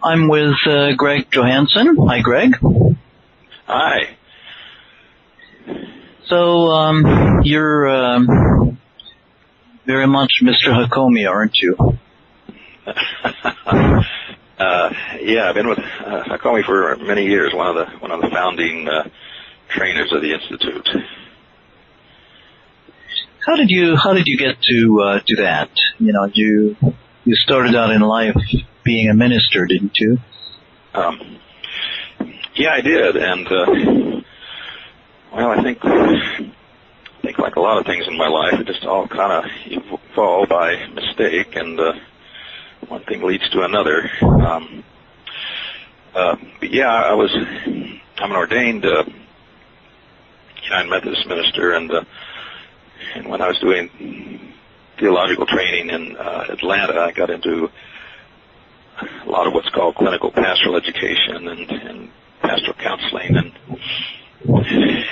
I'm with Greg Johanson. Hi, Greg. Hi. So, you're very much Mr. Hakomi, aren't you? Yeah, I've been with Hakomi for many years. One of the founding trainers of the institute. How did you get to that? You know, you started out in life being a minister, didn't you? Yeah, I did, and well, I think like a lot of things in my life, it just all kind of evolved by mistake, and one thing leads to another. But yeah, I'm an ordained United Methodist minister, and when I was doing theological training in Atlanta, I got into a lot of what's called clinical pastoral education and pastoral counseling, and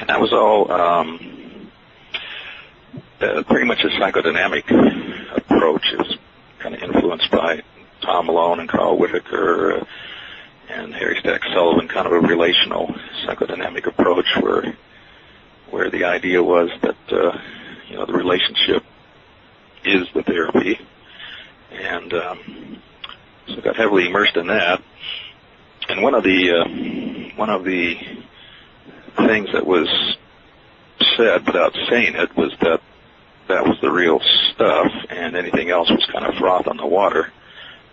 that was all pretty much a psychodynamic approach. It was kind of influenced by Tom Malone and Carl Whitaker and Harry Stack Sullivan, kind of a relational psychodynamic approach where the idea was that the relationship is the therapy, and so I got heavily immersed in that. And one of the things that was said without saying it was that was the real stuff, and anything else was kind of froth on the water.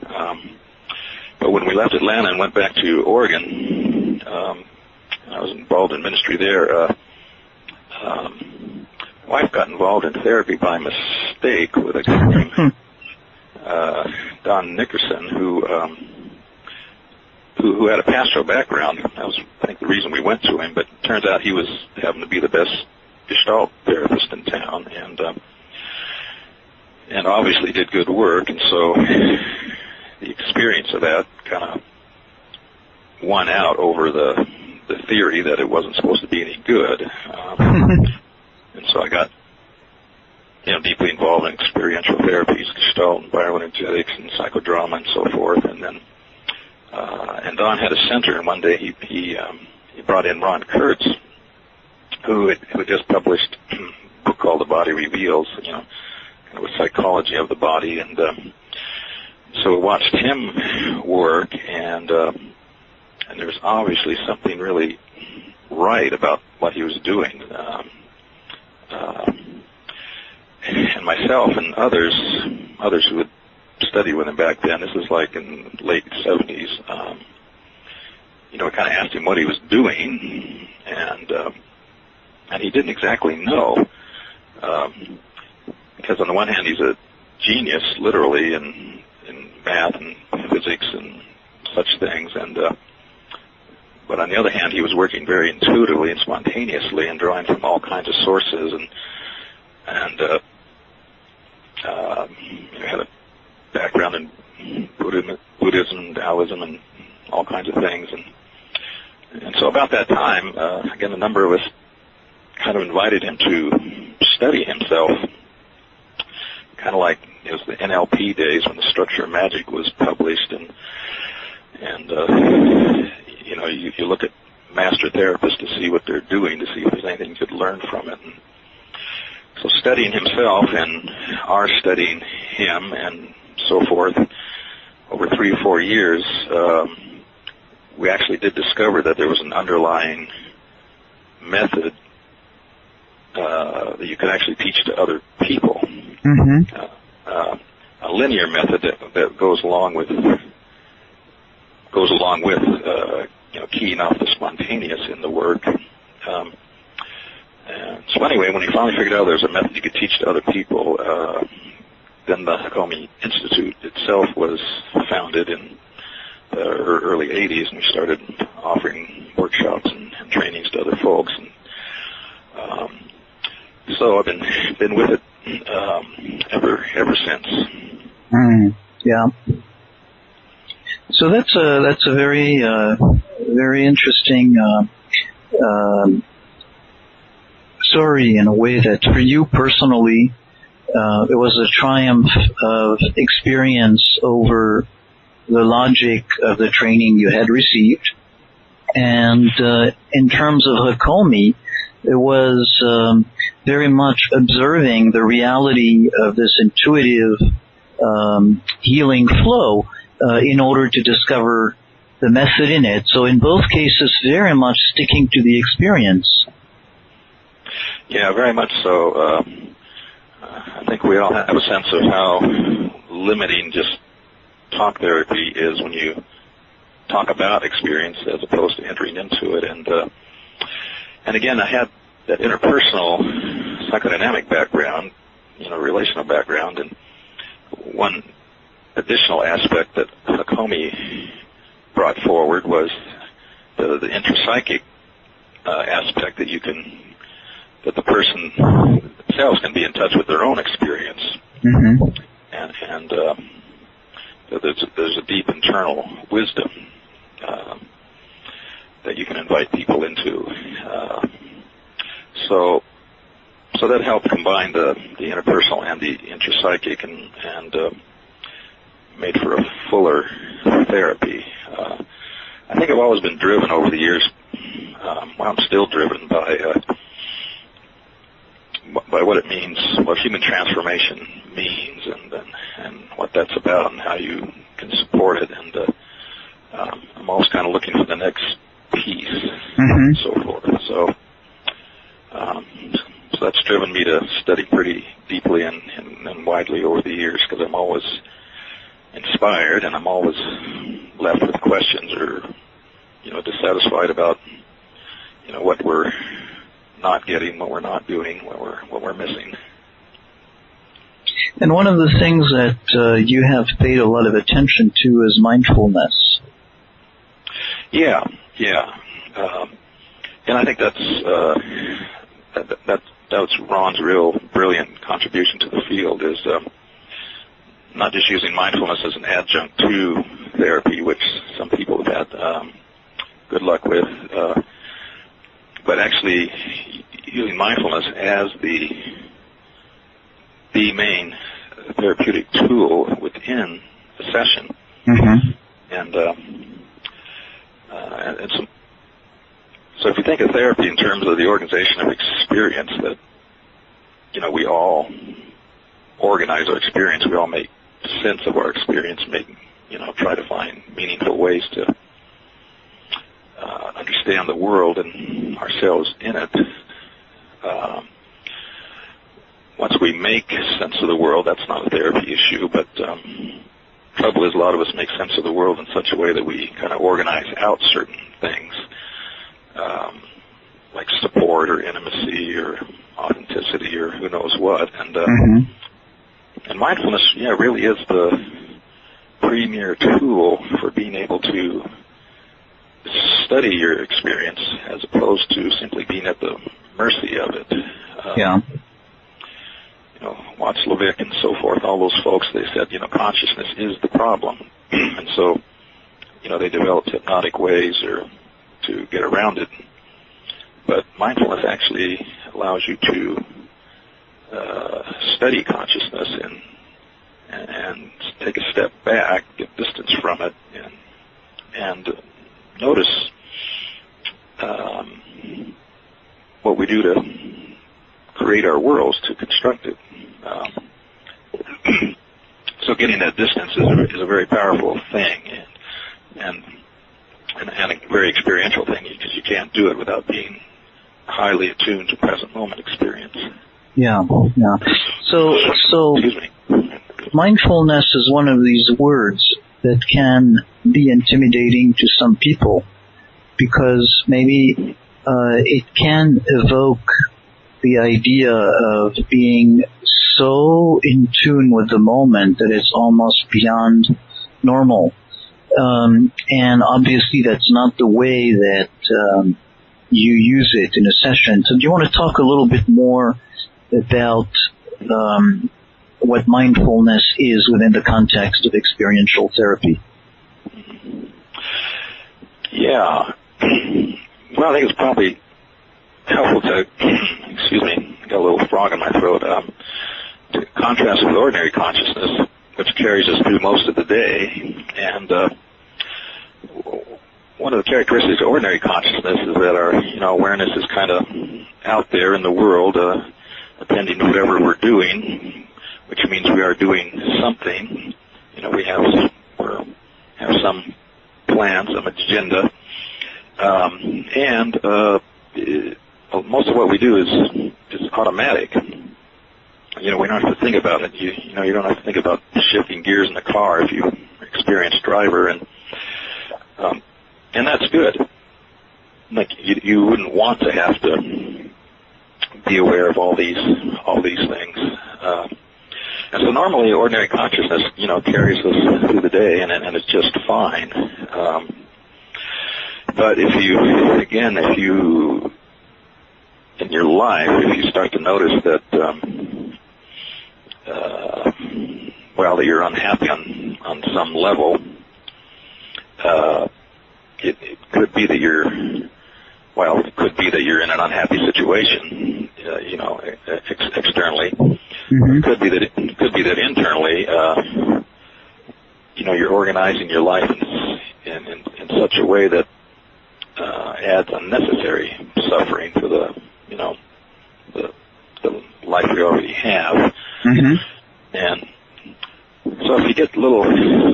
But when we left Atlanta and went back to Oregon, I was involved in ministry there. My wife got involved in therapy by mistake with a guy named Don Nickerson, who had a pastoral background. That was, I think, the reason we went to him. But it turns out he was happened to be the best Gestalt therapist in town, and obviously did good work. And so the experience of that kind of won out over the theory that it wasn't supposed to be any good. And so I got deeply involved in experiential therapies, Gestalt and bioenergetics and psychodrama and so forth. And then and Don had a center, and one day he brought in Ron Kurtz, who had just published a book called The Body Reveals, kind of a psychology of the body. And so we watched him work, and there was obviously something really right about what he was doing. And myself and others who had studied with him back then, this was like in the late 70s, I kind of asked him what he was doing, and he didn't exactly know, because on the one hand he's a genius, literally, in math and physics and such things, but on the other hand he was working very intuitively and spontaneously and drawing from all kinds of sources, and had a background in Buddhism, Taoism, and all kinds of things, and so about that time, again, a number of us kind of invited him to study himself, kind of like it was the NLP days when the Structure of Magic was published, and you look at master therapists to see what they're doing, to see if there's anything you could learn from it. And so studying himself and our studying him and so forth, over 3 or 4 years, we actually did discover that there was an underlying method that you could actually teach to other people. Mm-hmm. A linear method that goes along with keying off the spontaneous in the work. And so anyway, when he finally figured out there's a method you could teach to other people, then the Hakomi Institute itself was founded in the early 80s, and we started offering workshops and trainings to other folks. And so I've been with it ever since. Yeah. So that's a very very interesting story, in a way that for you personally, it was a triumph of experience over the logic of the training you had received. And in terms of Hakomi, it was very much observing the reality of this intuitive healing flow in order to discover the method in it. So in both cases, very much sticking to the experience. Yeah, very much so. I think we all have a sense of how limiting just talk therapy is when you talk about experience as opposed to entering into it. And again, I had that interpersonal psychodynamic background, relational background, and one additional aspect that Hakomi brought forward was the intrapsychic aspect that the person themselves can be in touch with their own experience. Mm-hmm. And there's a deep internal wisdom that you can invite people into. So that helped combine the interpersonal and the intrapsychic and made for a fuller therapy. I think I've always been driven over the years. I'm still driven by what it means, what human transformation means, and what that's about, and how you can support it. And I'm always kind of looking for the next piece, and so forth. So that's driven me to study pretty deeply and widely over the years, because I'm always inspired, and I'm always left with questions or dissatisfied about what we're not getting, what we're not doing, what we're missing. And one of the things that you have paid a lot of attention to is mindfulness. Yeah. And I think that's Ron's real brilliant contribution to the field, is not just using mindfulness as an adjunct to therapy, which some people have had good luck with, but actually using mindfulness as the main therapeutic tool within the session. Mm-hmm. And so if you think of therapy in terms of the organization of experience, that we all organize our experience, we all make sense of our experience, try to find meaningful ways to understand the world and ourselves in it. Once we make sense of the world, that's not a therapy issue, but trouble is a lot of us make sense of the world in such a way that we kind of organize out certain things, like support or intimacy or authenticity or who knows what. And mindfulness, really is the premier tool for being able to study your experience as opposed to simply being at the mercy of it. Watts Levick and so forth, all those folks, they said, consciousness is the problem. And so, they developed hypnotic ways to get around it. But mindfulness actually allows you to study consciousness and take a step back, get distance from it, and notice what we do to create our worlds, to construct it. So getting that distance is a very powerful thing, and a very experiential thing, because you can't do it without being highly attuned to present moment experience. Yeah. So Excuse me. Mindfulness is one of these words that can be intimidating to some people, because maybe it can evoke the idea of being so in tune with the moment that it's almost beyond normal. And obviously that's not the way that you use it in a session. So do you want to talk a little bit more about what mindfulness is within the context of experiential therapy? Yeah. Well, I think it's probably helpful to, excuse me, got a little frog in my throat, to contrast with ordinary consciousness. which carries us through most of the day. And one of the characteristics of ordinary consciousness is that our awareness is kind of out there in the world, attending to whatever we're doing, which means we are doing something. We have some plan, some agenda, and most of what we do is automatic. We don't have to think about it. You don't have to think about shifting gears in the car if you're an experienced driver, and that's good. Like you wouldn't want to have to be aware of all these things. And so normally ordinary consciousness, carries us through the day, and it's just fine. But if you, in your life, if you start to notice that, that you're unhappy on some level, it could be that you're in an unhappy situation, externally. Mm-hmm. It could be that internally, you're organizing your life in such a way that adds unnecessary suffering to the life we already have. Mm-hmm. And so if you get a little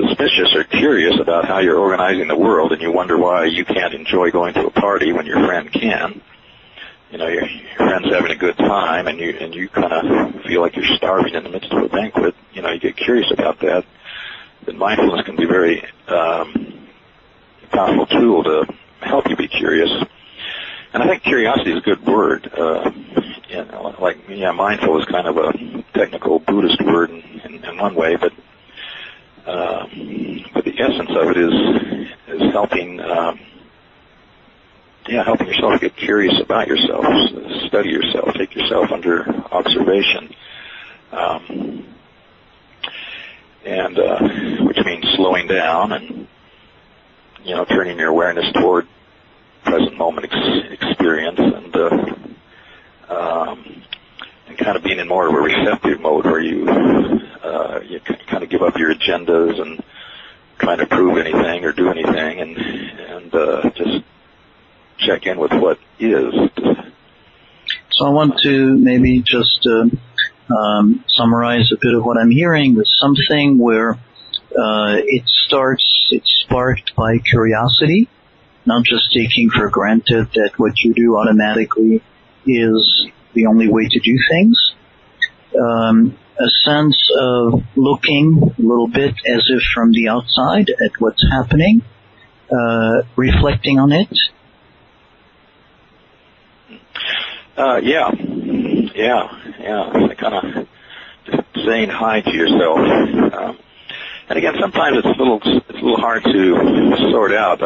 suspicious or curious about how you're organizing the world, and you wonder why you can't enjoy going to a party when your friend can, your friend's having a good time, and you kind of feel like you're starving in the midst of a banquet, you get curious about that, then mindfulness can be a very powerful tool to help you be curious. And I think curiosity is a good word. Mindful is kind of a technical Buddhist word in one way, but the essence of it is helping helping yourself to get curious about yourself, study yourself, take yourself under observation, and which means slowing down and turning your awareness toward present moment experience, and kind of being in more of a receptive mode where you kind of give up your agendas and trying to prove anything or do anything, and just check in with what is. So I want to maybe just summarize a bit of what I'm hearing with something where it's sparked by curiosity, not just taking for granted that what you do automatically is the only way to do things. A sense of looking a little bit as if from the outside at what's happening, reflecting on it. Kind of just saying hi to yourself. And again, sometimes it's a little hard to sort out.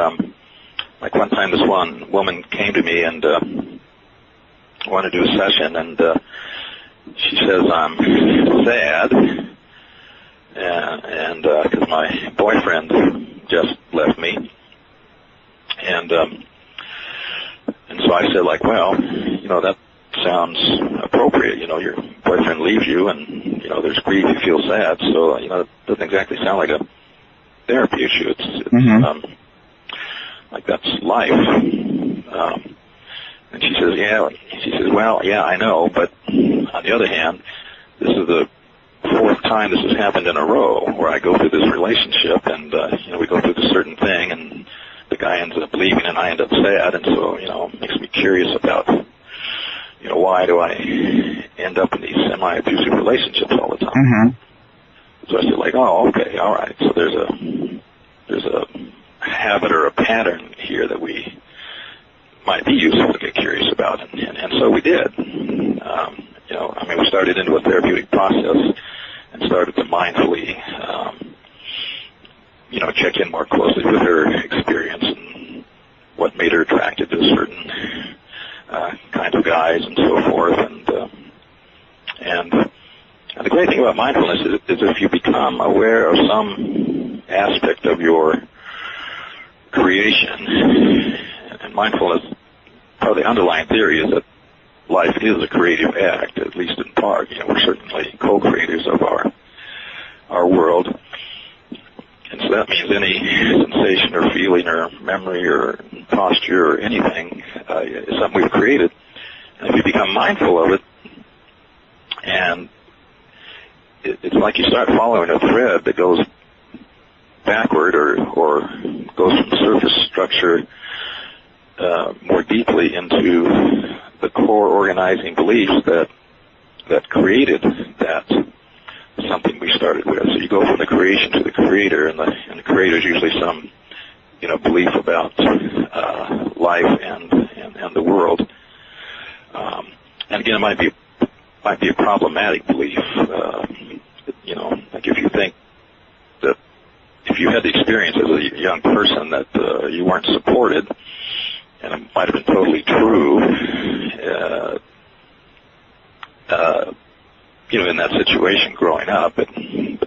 Like one time, this one woman came to me and wanted to do a session, and she says, "I'm sad, and because my boyfriend just left me," and so I said, like, well, that sounds appropriate. Your boyfriend leaves you, and there's grief. You feel sad, so it doesn't exactly sound like a therapy issue. It's mm-hmm. Like that's life. And she says, well, yeah, I know, but on the other hand, this is the fourth time this has happened in a row where I go through this relationship, and we go through this certain thing, and the guy ends up leaving, and I end up sad, and so it makes me curious about why do I end up in these semi-abusive relationships all the time? Mm-hmm. So I said, like, oh, okay, all right. So there's a habit or a pattern here that we might be useful to get curious about, and so we did. We started into a therapeutic process and started to mindfully, check in more closely with her experience and what made her attracted to certain kinds of guys and so forth. And the great thing about mindfulness is if you become aware of some aspect of your creation, and mindfulness, part of the underlying theory is that life is a creative act, at least in part. We're certainly co-creators of our world. And so that means any sensation or feeling or memory or posture or anything is something we've created. And if you become mindful of it, and it's like you start following a thread that goes backward or goes from surface structure more deeply into the core organizing beliefs that created that something we started with. So you go from the creation to the creator, and the creator is usually some belief about life and the world. And again, it might be a problematic belief. Like if you think that if you had the experience as a young person that you weren't supported, and it might have been totally true, in that situation growing up, but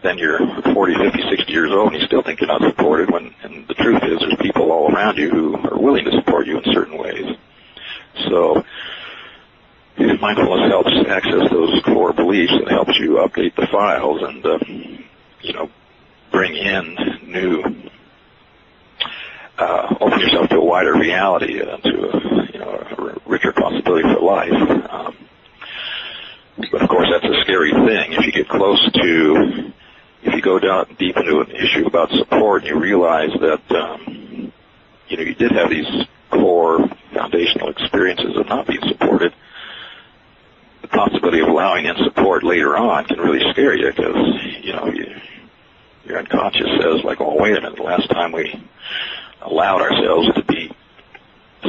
then you're 40, 50, 60 years old and you still think you're not supported, and the truth is there's people all around you who are willing to support you in certain ways. So mindfulness helps access those core beliefs and helps you update the files and, bring in new, open yourself to a wider reality, to a richer possibility for life. But of course, that's a scary thing. If you go down deep into an issue about support and you realize that, you did have these core foundational experiences of not being supported, the possibility of allowing in support later on can really scare you because, your unconscious says, like, oh, wait a minute, the last time we allowed ourselves to be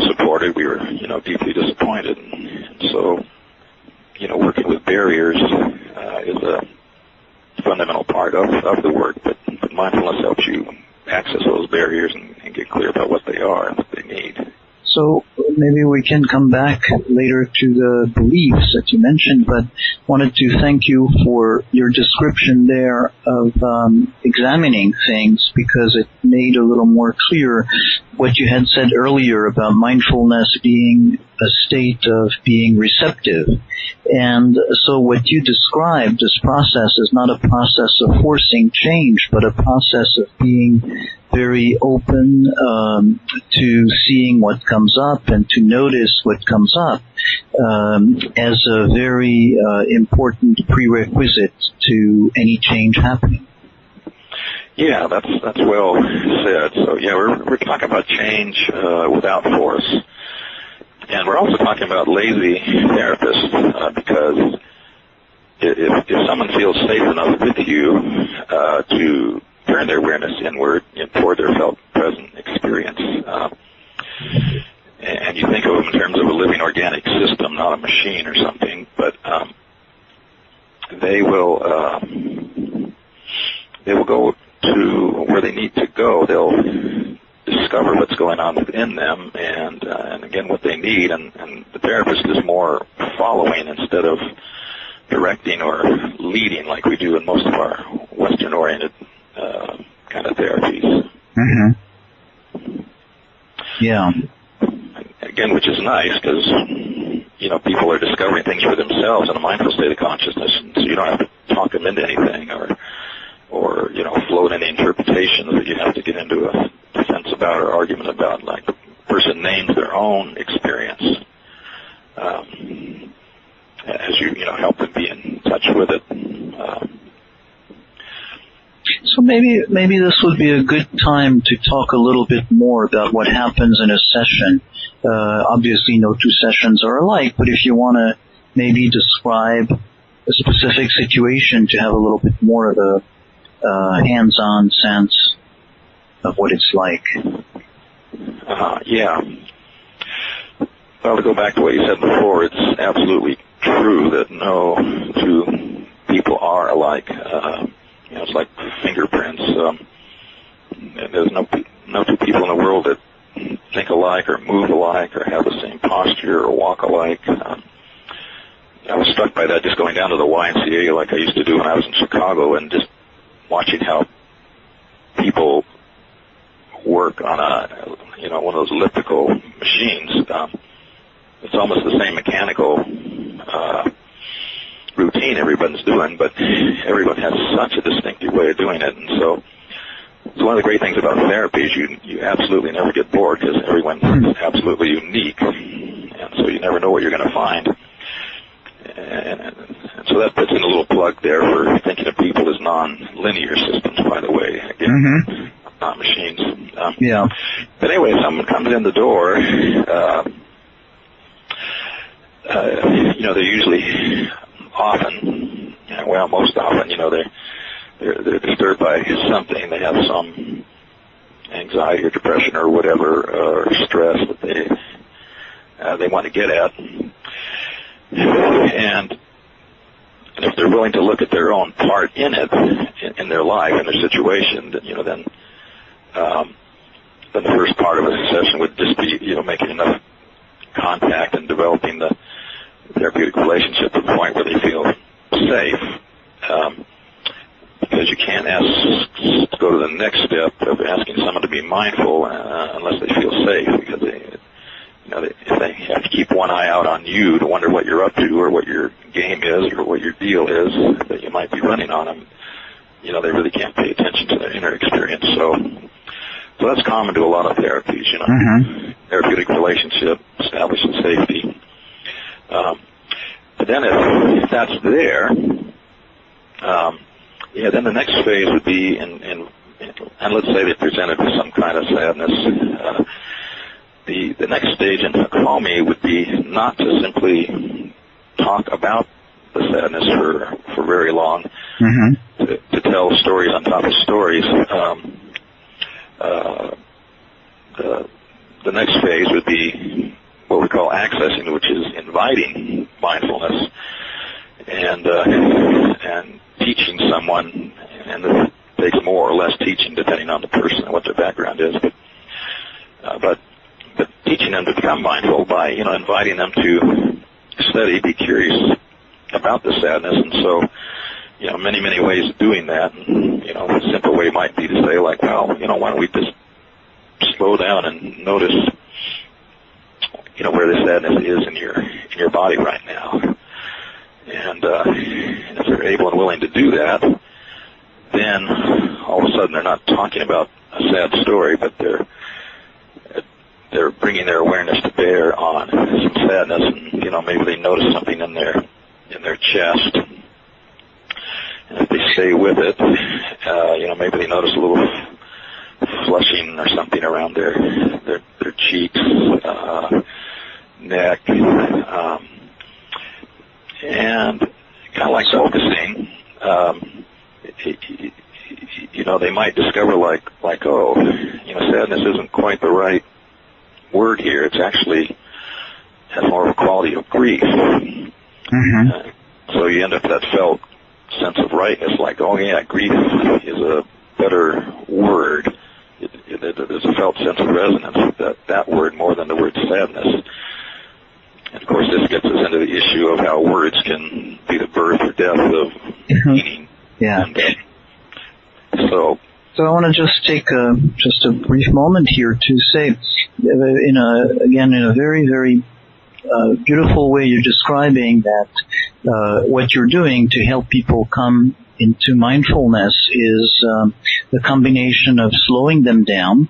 supported, we were, deeply disappointed. And so, working with barriers is a fundamental part of the work, but mindfulness helps you access those barriers and get clear about what they are and what they need. So maybe we can come back later to the beliefs that you mentioned, but wanted to thank you for your description there of examining things, because it made a little more clear what you had said earlier about mindfulness being a state of being receptive. And so what you described, this process, is not a process of forcing change, but a process of being very open to seeing what comes up and to notice what comes up as a very important prerequisite to any change happening. Yeah, that's well said. So yeah, we're talking about change without force, and we're also talking about lazy therapists because if someone feels safe enough with you to turn their awareness inward toward their felt present experience, and you think of them in terms of a living organic system, not a machine or something, but they will go to where they need to go. They'll discover what's going on within them and again what they need, and the therapist is more following instead of directing or leading like we do in most of our Western-oriented kind of therapies. Mm-hmm. Yeah. Again, which is nice because, people are discovering things for themselves in a mindful state of consciousness, so you don't have to talk them into anything or float any interpretations that you have to get into a defense about or argument about. Like the person names their own experience as you help them be in touch with it. So maybe this would be a good time to talk a little bit more about what happens in a session. Obviously, no two sessions are alike, but if you want to maybe describe a specific situation to have a little bit more of a hands-on sense of what it's like. Yeah. Well, to go back to what you said before, it's absolutely true that no two people are alike. It's like fingerprints. There's no two people in the world that think alike or move alike or have the same posture or walk alike. I was struck by that just going down to the YMCA like I used to do when I was in Chicago and just watching how people work on one of those elliptical machines. It's almost the same mechanical routine everyone's doing, but everyone has such a distinctive way of doing it. And so it's one of the great things about therapy is you absolutely never get bored because everyone's absolutely unique. And so you never know what you're going to find. And so that puts in a little plug there for thinking of people as non-linear systems, by the way. Again, not machines. Yeah. But anyway, if someone comes in the door, they're usually often, most often, they're disturbed by something. They have some anxiety or depression or whatever, or stress that they want to get at. And if they're willing to look at their own part in it, in their life, in their situation, then the first part of a session would just be, making enough contact and developing the therapeutic relationship to the point where they feel safe. Because you can't go to the next step of asking someone to be mindful unless they feel safe, because if they have to keep one eye out on you to wonder what you're up to or what your game is or what your deal is that you might be running on them, they really can't pay attention to their inner experience. So that's common to a lot of therapies, therapeutic relationship, establishing safety. But then if that's there, then the next phase would be, and let's say they presented with some kind of sadness, the next stage in Hakomi would be not to simply talk about the sadness for very long, to tell stories on top of stories. The next phase would be what we call accessing, which is inviting mindfulness and teaching someone, and it takes more or less teaching depending on the person and what their background is, but teaching them to become mindful by inviting them to study, be curious about the sadness. And so many ways of doing that. And, a simple way might be to say, like, well, why don't we just slow down and notice where the sadness is in your body right now. And if they're able and willing to do that, then all of a sudden they're not talking about a sad story, but they're bringing their awareness to bear on some sadness, and maybe they notice something in their chest, and if they stay with it, maybe they notice a little flushing or something around their cheeks, neck, and kind of like focusing, they might discover like, sadness isn't quite the right word here. It's actually has more of a quality of grief. So you end up with that felt sense of rightness, like, grief is a better word. There's a felt sense of resonance with that word more than the word sadness. And of course, this gets us into the issue of how words can be the birth or death of meaning. Yeah. And, so I want to just take just a brief moment here to say, in a very, very beautiful way, you're describing that what you're doing to help people come into mindfulness is the combination of slowing them down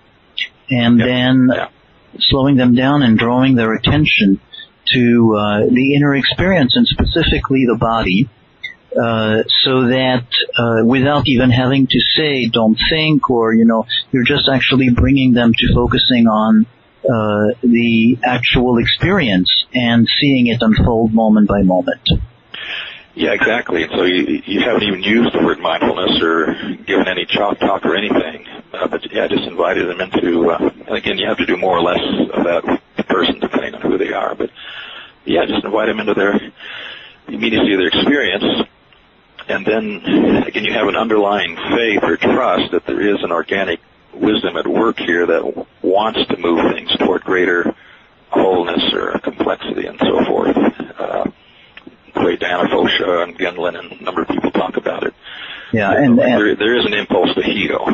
and then slowing them down and drawing their attention to the inner experience and specifically the body, so that without even having to say don't think, or you're just actually bringing them to focusing on the actual experience and seeing it unfold moment by moment. Yeah, exactly. And so you haven't even used the word mindfulness or given any talk or anything, but just invited them into, and again, you have to do more or less of that with the person depending on who they are, but just invite them into the immediacy of their experience. And then, again, you have an underlying faith or trust that there is an organic wisdom at work here that wants to move things toward greater wholeness or complexity and so forth. The way Diana Fosha and Gendlin and a number of people talk about it. Yeah, and there is an impulse to heal.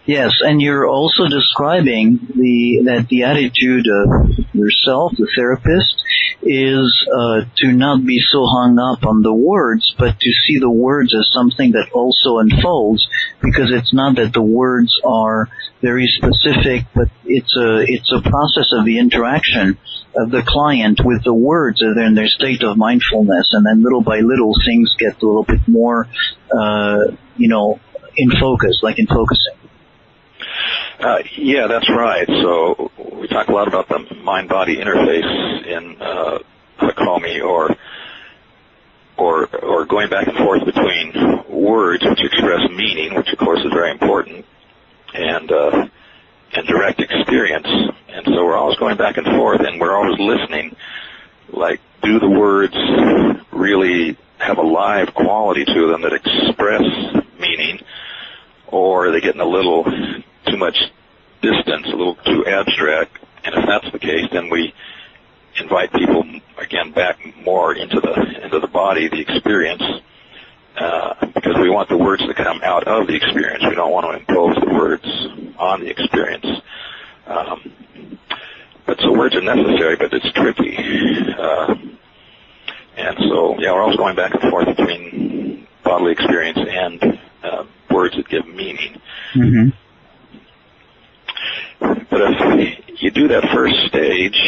Yes, and you're also describing the attitude of yourself, the therapist, is to not be so hung up on the words, but to see the words as something that also unfolds, because it's not that the words are very specific, but it's a process of the interaction of the client with the words as they're in their state of mindfulness, and then little by little things get a little bit more, in focus, like in focusing. Yeah, that's right. So we talk a lot about the mind-body interface in Hakomi, or going back and forth between words which express meaning, which of course is very important, and direct experience. And so we're always going back and forth, and we're always listening. Like, do the words really have a live quality to them that express meaning, or are they getting a little too much distance, a little too abstract? And if that's the case, then we invite people again back more into the body, the experience, because we want the words to come out of the experience. We don't want to impose the words on the experience. But so words are necessary, but it's tricky. And so, yeah, we're always going back and forth between bodily experience and words that give meaning. Mm-hmm. But if you do that first stage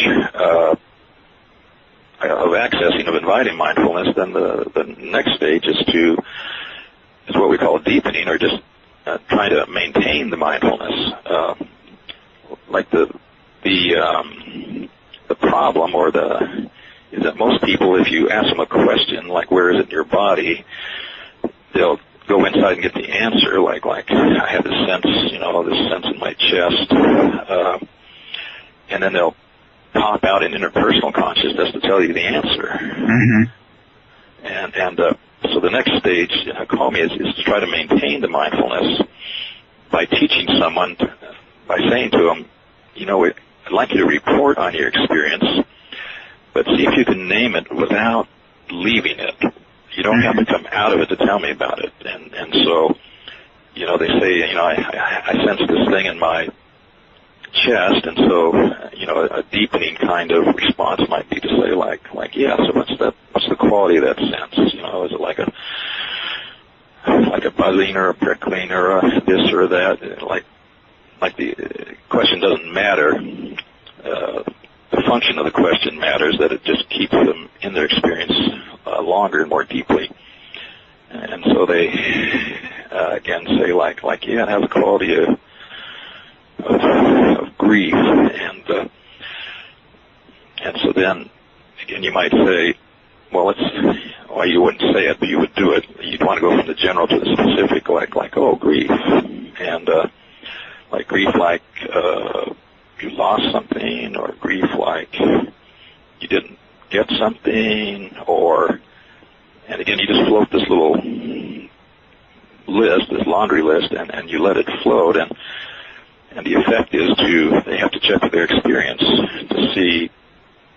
of accessing, of inviting mindfulness, then the next stage is what we call deepening, or just trying to maintain the mindfulness. Like the problem is that most people, if you ask them a question like where is it in your body, they'll go inside and get the answer, like I have this sense in my chest, and then they'll pop out in interpersonal consciousness to tell you the answer. Mm-hmm. And so the next stage in Hakomi is to try to maintain the mindfulness by teaching someone, by saying to them, I'd like you to report on your experience, but see if you can name it without leaving it. You don't have to come out of it to tell me about it. And so, they say, I sense this thing in my chest, and so, a deepening kind of response might be to say, yeah, so what's the quality of that sense? Is it like a buzzing or a prickling or a this or that? Like the question doesn't matter. The function of the question matters, that it just keeps them in their experience longer and more deeply. And so they, again, say yeah, it has a quality of grief. And so then, again, you might say, well, you wouldn't say it, but you would do it. You'd want to go from the general to the specific, oh, grief. And, grief you lost something, or grief you didn't get something, and again, you just float this little list, this laundry list, and you let it float, and the effect is they have to check their experience to see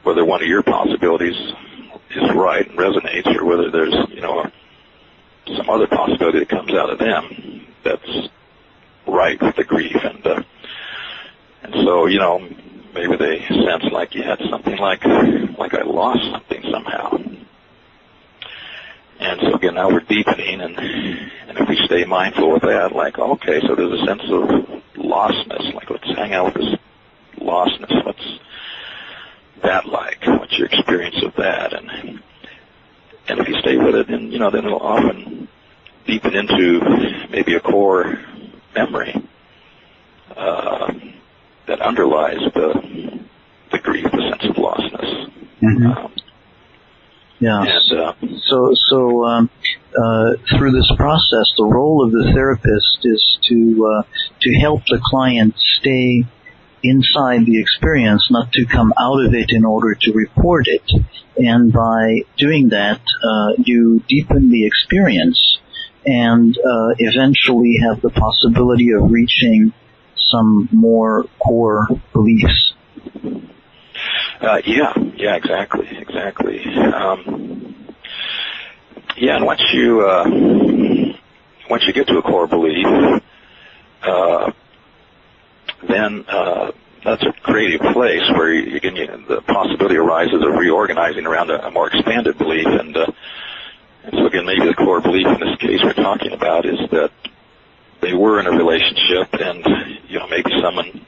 whether one of your possibilities is right and resonates, or whether there's, some other possibility that comes out of them that's right with the grief. And so, maybe they sense you had something like I lost something somehow. And so again, now we're deepening, and if we stay mindful with that, okay, so there's a sense of lostness, let's hang out with this lostness. What's that like? What's your experience of that? And if you stay with it, then it'll often deepen into maybe a core memory that underlies the grief, the sense of lostness. Mm-hmm. So through this process, the role of the therapist is to help the client stay inside the experience, not to come out of it in order to report it. And by doing that, you deepen the experience and eventually have the possibility of reaching some more core beliefs. Yeah, exactly. And once you get to a core belief, then that's a creative place where the possibility arises of reorganizing around a more expanded belief. And so again, maybe the core belief in this case we're talking about is that they were in a relationship, and maybe someone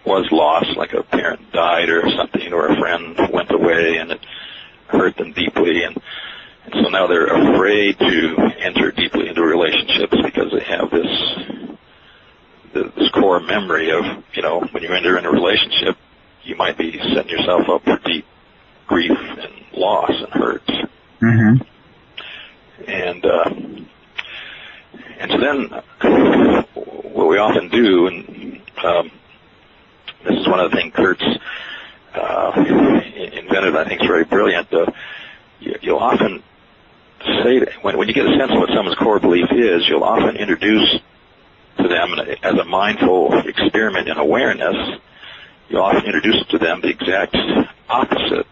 was lost, like a parent died or something, or a friend went away, and it hurt them deeply, and so now they're afraid to enter deeply into relationships because they have this core memory of, when you enter in a relationship, you might be setting yourself up for deep grief and loss and hurt. Mm-hmm. And so then what we often do, and this is one of the things Kurt's invented, I think is very brilliant, you'll often say, when you get a sense of what someone's core belief is, you'll often introduce to them as a mindful experiment in awareness, you'll often introduce to them the exact opposite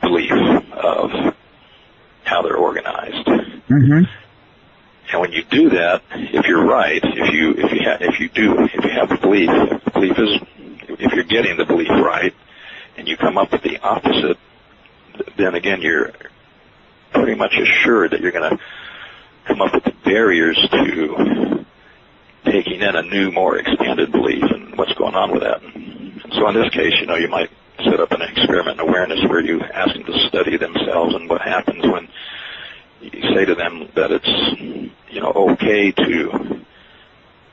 belief of how they're organized. Mm-hmm. And when you do that, if you're right, if you have the belief, if you're getting the belief right, and you come up with the opposite, then again you're pretty much assured that you're going to come up with the barriers to taking in a new, more expanded belief and what's going on with that. And so in this case, you might set up an experiment in awareness where you ask them to study themselves and what happens when you say to them that it's, okay to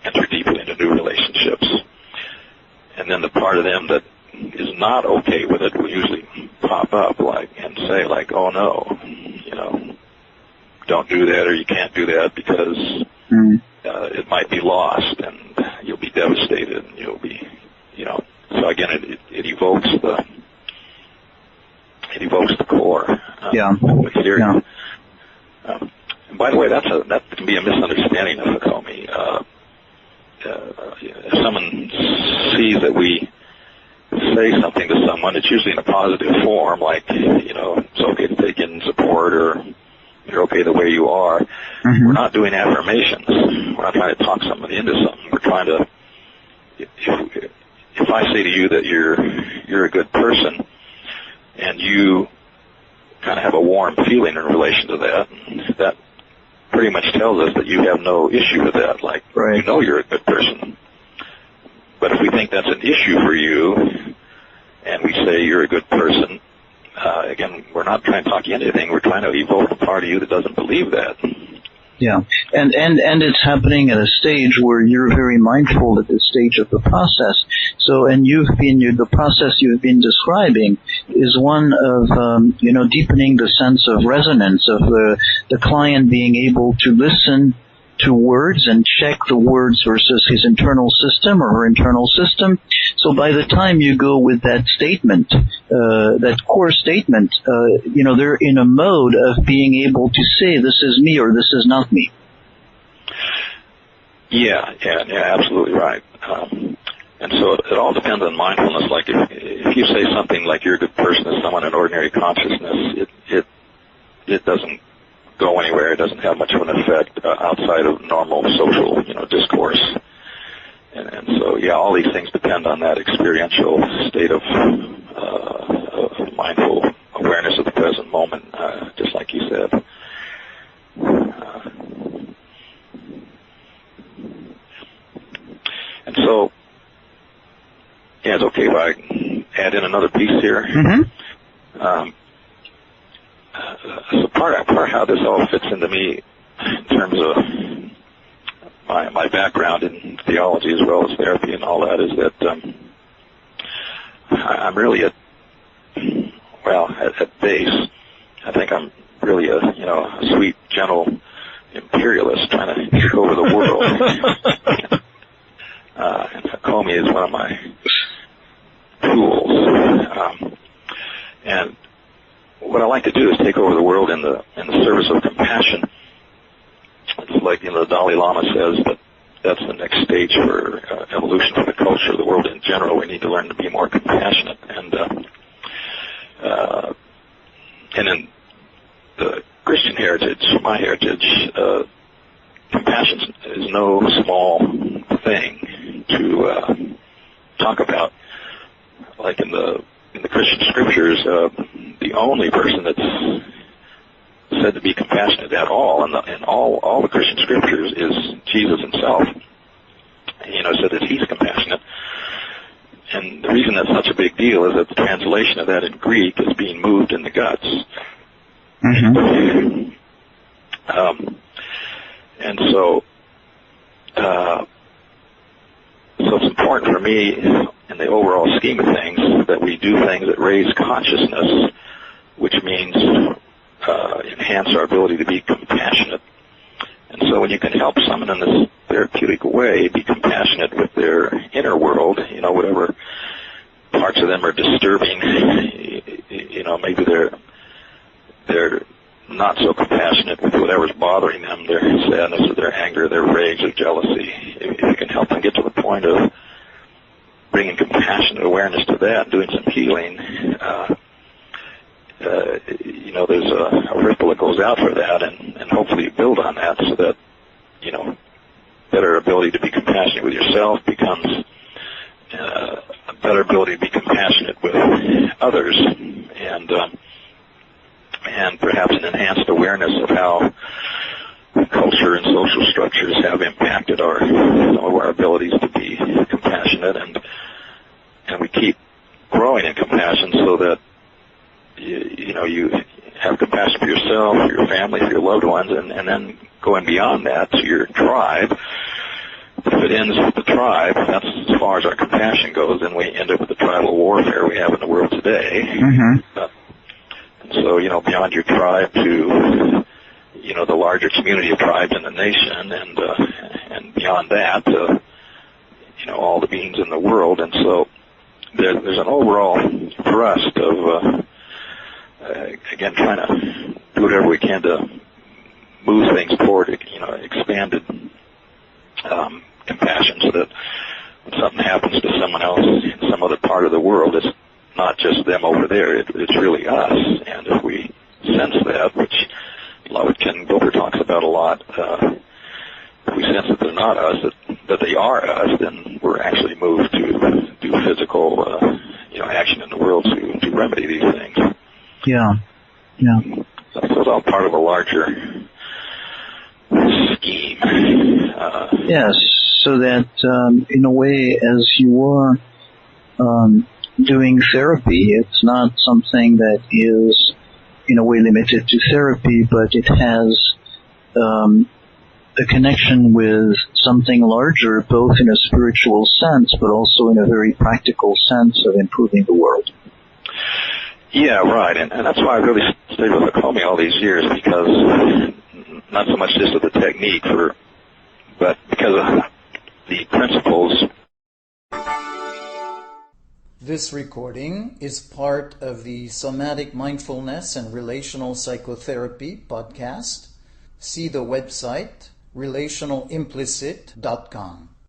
enter deeply into new relationships. And then the part of them that is not okay with it will usually pop up and say, oh no, don't do that, or you can't do that because it might be lost and you'll be devastated and you'll be, so again, it evokes the core. Yeah. And by the way, that can be a misunderstanding of Hakomi. If someone sees that we say something to someone, it's usually in a positive form, like, it's okay to take in support, or you're okay the way you are. Mm-hmm. We're not doing affirmations. We're not trying to talk somebody into something. We're trying to, if I say to you that you're a good person, and you kind of have a warm feeling in relation to that pretty much tells us that you have no issue with that. Right. You're a good person. But if we think that's an issue for you, and we say you're a good person, again, we're not trying to talk you into anything. We're trying to evoke a part of you that doesn't believe that. Yeah, and it's happening at a stage where you're very mindful at this stage of the process. So, and the process you've been describing is one of, deepening the sense of resonance of the client being able to listen to words and check the words versus his internal system or her internal system. So by the time you go with that statement, that core statement, they're in a mode of being able to say, this is me or this is not me. Yeah, absolutely right. And so it all depends on mindfulness. Like if you say something like you're a good person to someone in ordinary consciousness, it doesn't go anywhere. It doesn't have much of an effect outside of normal social, discourse. And so, all these things depend on that experiential state of mindful awareness of the present moment, just like you said. And so, it's okay if I add in another piece here. Mm-hmm. So part of how this all fits into me in terms of my background in theology as well as therapy and all that is that I'm really at base, I think I'm really a sweet, gentle imperialist trying to take over the world. And Hakomi is one of my tools. And what I like to do is take over the world in the service of compassion. It's like the Dalai Lama says that that's the next stage for evolution for the culture of the world in general. We need to learn to be more compassionate, and in the Christian heritage, my heritage, compassion is no small thing to talk about. like in the Christian scriptures, the only person that's said to be compassionate at all in all the Christian scriptures is Jesus himself. Said that he's compassionate. And the reason that's such a big deal is that the translation of that in Greek is being moved in the guts. Mm-hmm. And so it's important for me in the overall scheme of things that we do things that raise consciousness, which means enhance our ability to be compassionate. And so when you can help someone in this therapeutic way be compassionate with their inner world, whatever parts of them are disturbing, maybe they're not so compassionate with whatever's bothering them, their sadness or their anger, their rage or jealousy. If you can help them get to the point of bringing compassionate awareness to that, doing some healing, there's a ripple that goes out for that, and hopefully you build on that so that, better ability to be compassionate with yourself becomes a better ability to be compassionate with others, and perhaps an enhanced awareness of how culture and social structures have impacted some of our abilities to be compassionate, and we keep growing in compassion so that you have compassion for yourself, for your family, for your loved ones, and then going beyond that to your tribe. If it ends with the tribe, that's as far as our compassion goes, then we end up with the tribal warfare we have in the world today. Mm-hmm. And so, beyond your tribe to, the larger community of tribes in the nation, and beyond that to, all the beings in the world. And so there's an overall thrust of, again, trying to do whatever we can to move things toward, expanded compassion, so that when something happens to someone else in some other part of the world, it's not just them over there, it's really us. And if we sense that, which Ken Gilbert talks about a lot, if we sense that they're not us, that they are us, then we're actually moved to do physical, action in the world to remedy these things. Yeah. So it's all part of a larger scheme. Yes, so that in a way, as you are doing therapy, it's not something that is in a way limited to therapy, but it has a connection with something larger, both in a spiritual sense, but also in a very practical sense of improving the world. Yeah, right, and that's why I really stayed with Hakomi all these years, because not so much just of the technique, but because of the principles. This recording is part of the Somatic Mindfulness and Relational Psychotherapy podcast. See the website relationalimplicit.com.